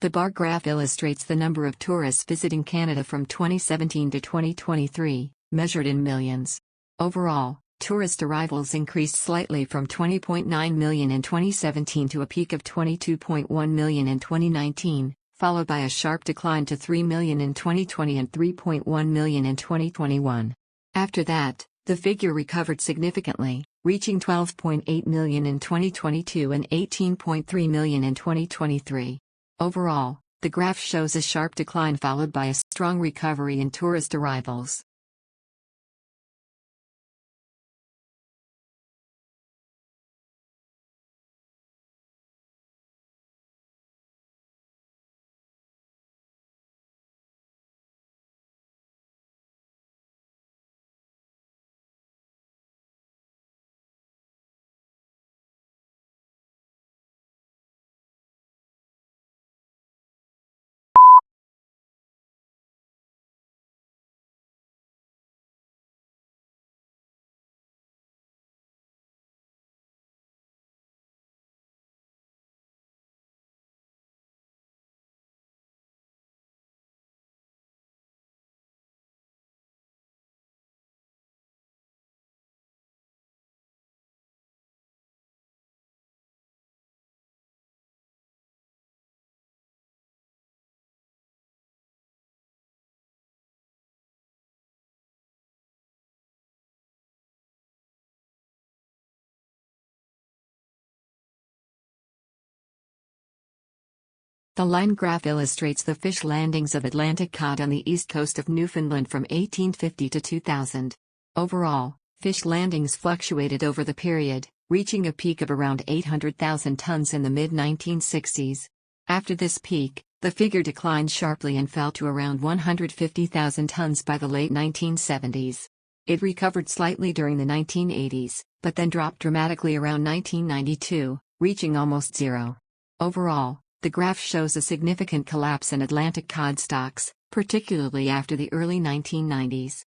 The bar graph illustrates the number of tourists visiting Canada from 2017 to 2023, measured in millions. Overall, tourist arrivals increased slightly from 20.9 million in 2017 to a peak of 22.1 million in 2019, followed by a sharp decline to 3 million in 2020 and 3.1 million in 2021. After that, the figure recovered significantly, reaching 12.8 million in 2022 and 18.3 million in 2023. Overall, the graph shows a sharp decline followed by a strong recovery in tourist arrivals. The line graph illustrates the fish landings of Atlantic cod on the east coast of Newfoundland from 1850 to 2000. Overall, fish landings fluctuated over the period, reaching a peak of around 800,000 tons in the mid-1960s. After this peak, the figure declined sharply and fell to around 150,000 tons by the late 1970s. It recovered slightly during the 1980s, but then dropped dramatically around 1992, reaching almost zero. Overall, the graph shows a significant collapse in Atlantic cod stocks, particularly after the early 1990s.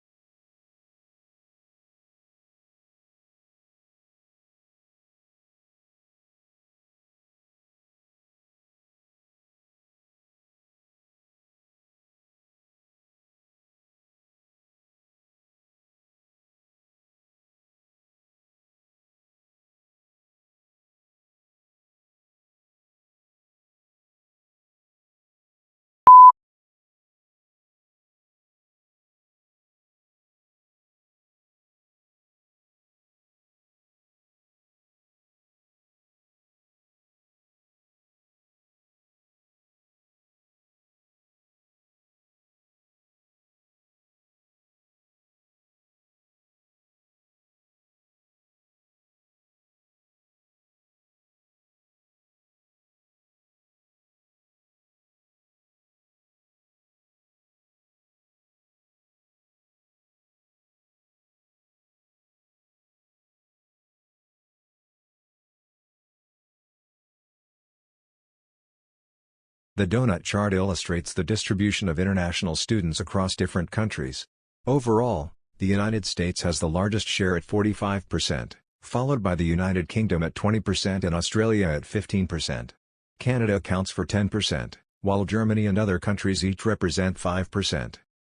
The donut chart illustrates the distribution of international students across different countries. Overall, the United States has the largest share at 45%, followed by the United Kingdom at 20% and Australia at 15%. Canada accounts for 10%, while Germany and other countries each represent 5%.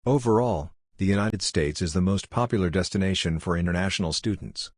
Overall, the United States is the most popular destination for international students.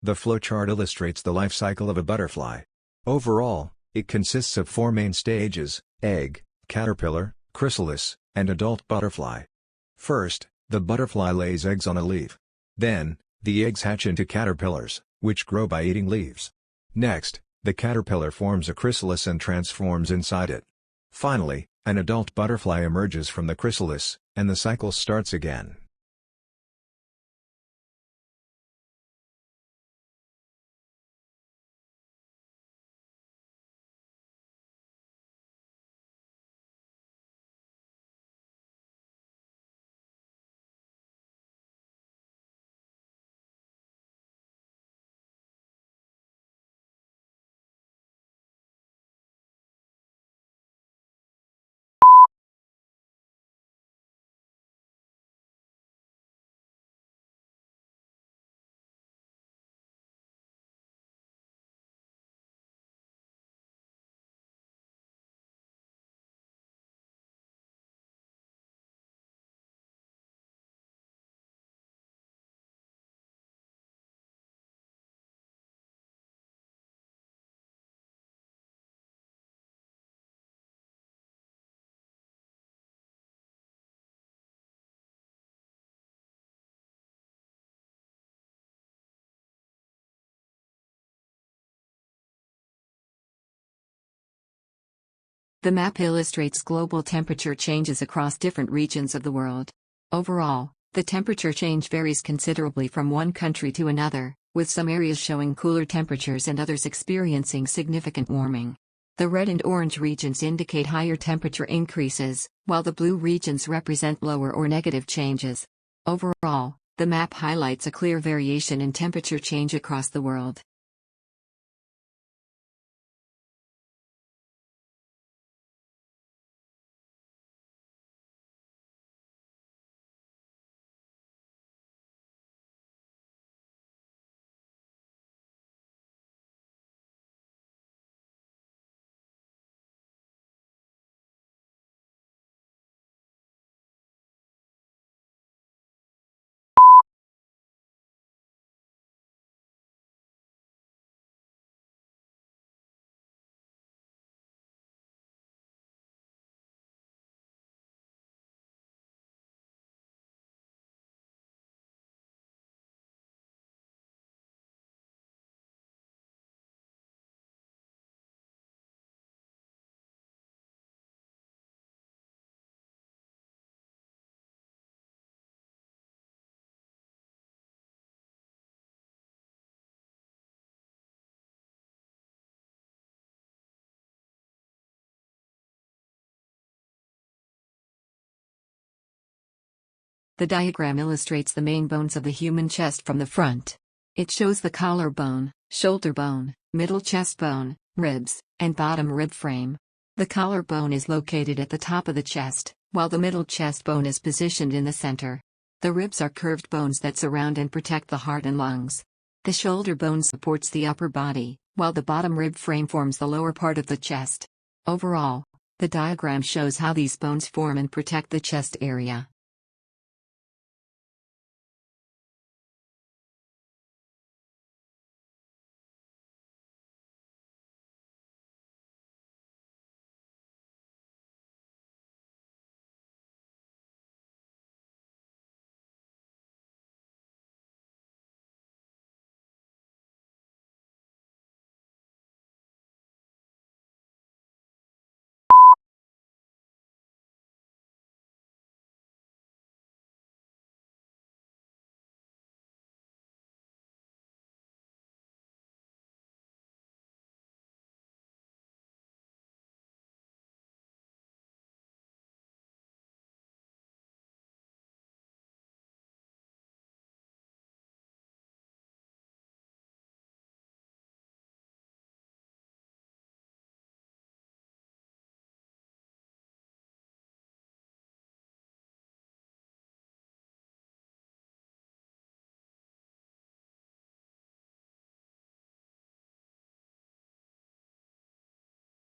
The flowchart illustrates the life cycle of a butterfly. Overall, it consists of 4 main stages: egg, caterpillar, chrysalis, and adult butterfly. First, the butterfly lays eggs on a leaf. Then, the eggs hatch into caterpillars, which grow by eating leaves. Next, the caterpillar forms a chrysalis and transforms inside it. Finally, an adult butterfly emerges from the chrysalis, and the cycle starts again. The map illustrates global temperature changes across different regions of the world. Overall, the temperature change varies considerably from one country to another, with some areas showing cooler temperatures and others experiencing significant warming. The red and orange regions indicate higher temperature increases, while the blue regions represent lower or negative changes. Overall, the map highlights a clear variation in temperature change across the world. The diagram illustrates the main bones of the human chest from the front. It shows the collarbone, shoulder bone, middle chest bone, ribs, and bottom rib frame. The collarbone is located at the top of the chest, while the middle chest bone is positioned in the center. The ribs are curved bones that surround and protect the heart and lungs. The shoulder bone supports the upper body, while the bottom rib frame forms the lower part of the chest. Overall, the diagram shows how these bones form and protect the chest area.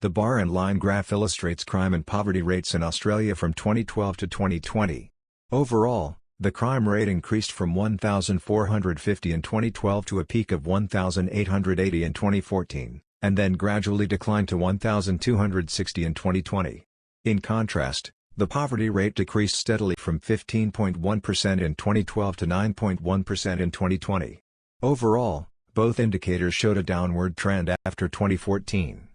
The bar and line graph illustrates crime and poverty rates in Australia from 2012 to 2020. Overall, The crime rate increased from 1,450 in 2012 to a peak of 1,880 in 2014, and then gradually declined to 1,260 in 2020. In contrast, the poverty rate decreased steadily from 15.1% in 2012 to 9.1% in 2020. Overall, both indicators showed a downward trend after 2014.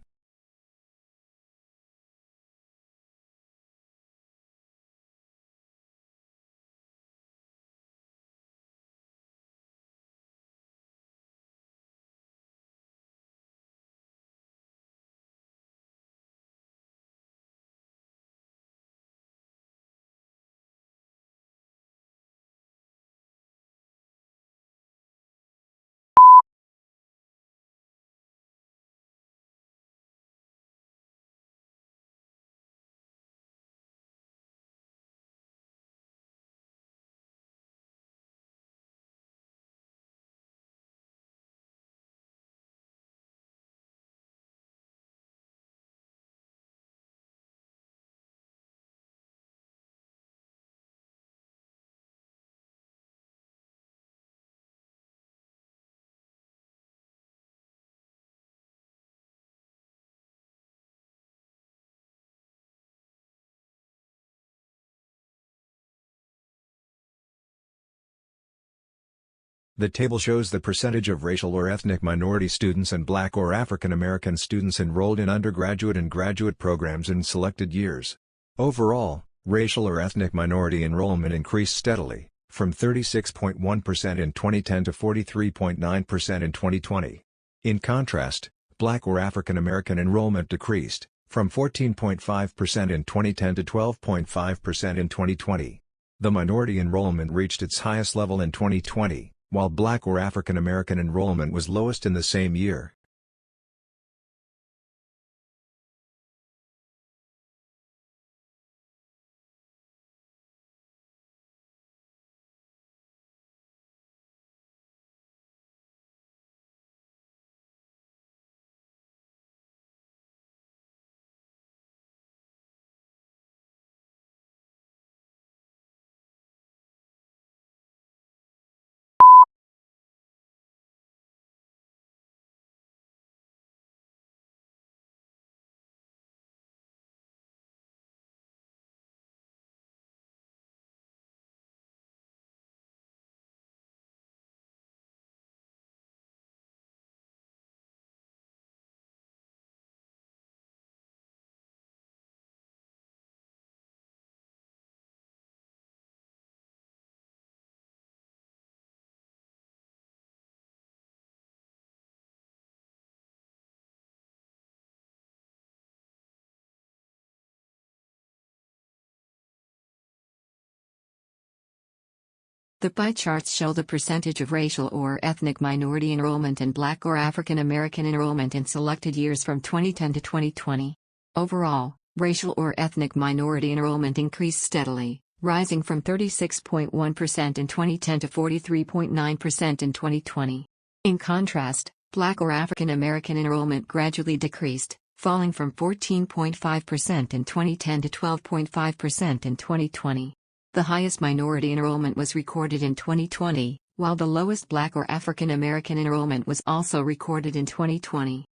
The table shows the percentage of racial or ethnic minority students and Black or African American students enrolled in undergraduate and graduate programs in selected years. Overall, racial or ethnic minority enrollment increased steadily, from 36.1% in 2010 to 43.9% in 2020. In contrast, Black or African American enrollment decreased, from 14.5% in 2010 to 12.5% in 2020. The minority enrollment reached its highest level in 2020. While Black or African American enrollment was lowest in the same year. The pie charts show the percentage of racial or ethnic minority enrollment and Black or African American enrollment in selected years from 2010 to 2020. Overall, racial or ethnic minority enrollment increased steadily, rising from 36.1% in 2010 to 43.9% in 2020. In contrast, Black or African American enrollment gradually decreased, falling from 14.5% in 2010 to 12.5% in 2020. The highest minority enrollment was recorded in 2020, while the lowest Black or African American enrollment was also recorded in 2020.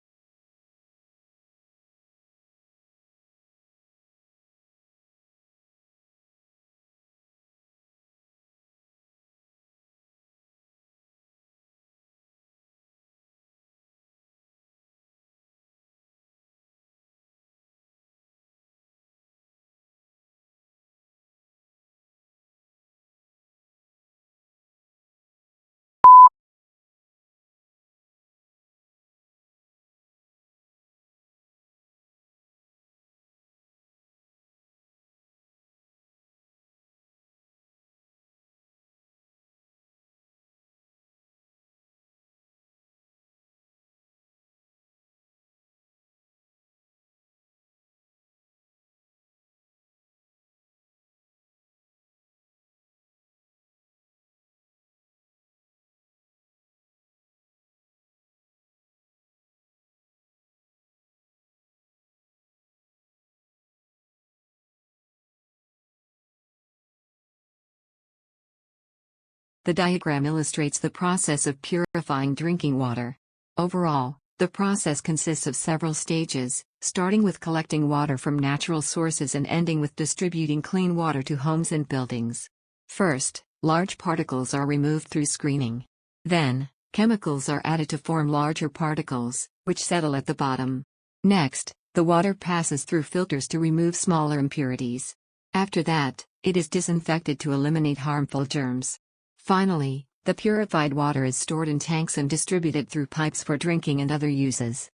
The diagram illustrates the process of purifying drinking water. Overall, the process consists of several stages, starting with collecting water from natural sources and ending with distributing clean water to homes and buildings. First, large particles are removed through screening. Then, chemicals are added to form larger particles, which settle at the bottom. Next, the water passes through filters to remove smaller impurities. After that, it is disinfected to eliminate harmful germs. Finally, the purified water is stored in tanks and distributed through pipes for drinking and other uses.